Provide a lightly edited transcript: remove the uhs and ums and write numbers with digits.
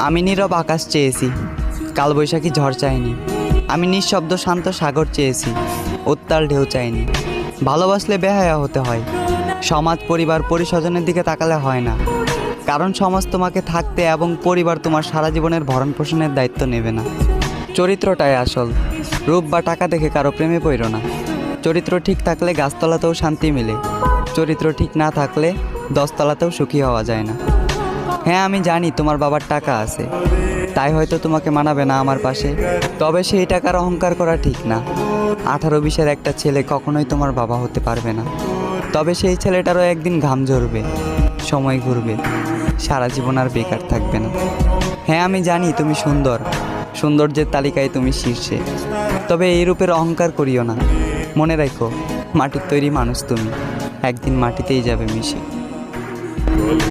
আমি নীরব আকাশ চেয়েছি, কালবৈশাখী ঝড় চাইনি। আমি নিঃশব্দ শান্ত সাগর চেয়েছি, উত্তাল ঢেউ চাইনি। ভালোবাসলে বেহায়া হতে হয়, সমাজ পরিবার পরিস্বজনের দিকে তাকালে হয় না। কারণ সমাজ তোমাকে থাকতে এবং পরিবার তোমার সারা জীবনের ভরণ পোষণের দায়িত্ব নেবে না। চরিত্রটাই আসল, রূপ বা টাকা দেখে কারো প্রেমে পড়ো না। চরিত্র ঠিক থাকলে গাছতলাতেও শান্তি মেলে, চরিত্র ঠিক না থাকলে দশতলাতেও সুখী হওয়া যায় না। হ্যাঁ, আমি জানি তোমার বাবার টাকা আছে, তাই হয়তো তোমাকে মানাবে না আমার পাশে। তবে সেই টাকার অহংকার করা ঠিক না। 18-20-এর একটা ছেলে কখনোই তোমার বাবা হতে পারবে না। তবে সেই ছেলেটারও একদিন ঘাম ঝরবে, সময় ঘুরবে, সারা জীবন আর বেকার থাকবে না। হ্যাঁ, আমি জানি তুমি সুন্দর, সৌন্দর্যের তালিকায় তুমি শীর্ষে। তবে এই রূপের অহংকার করিও না। মনে রাখো, মাটির তৈরি মানুষ তুমি, একদিন মাটিতেই যাবে মিশে।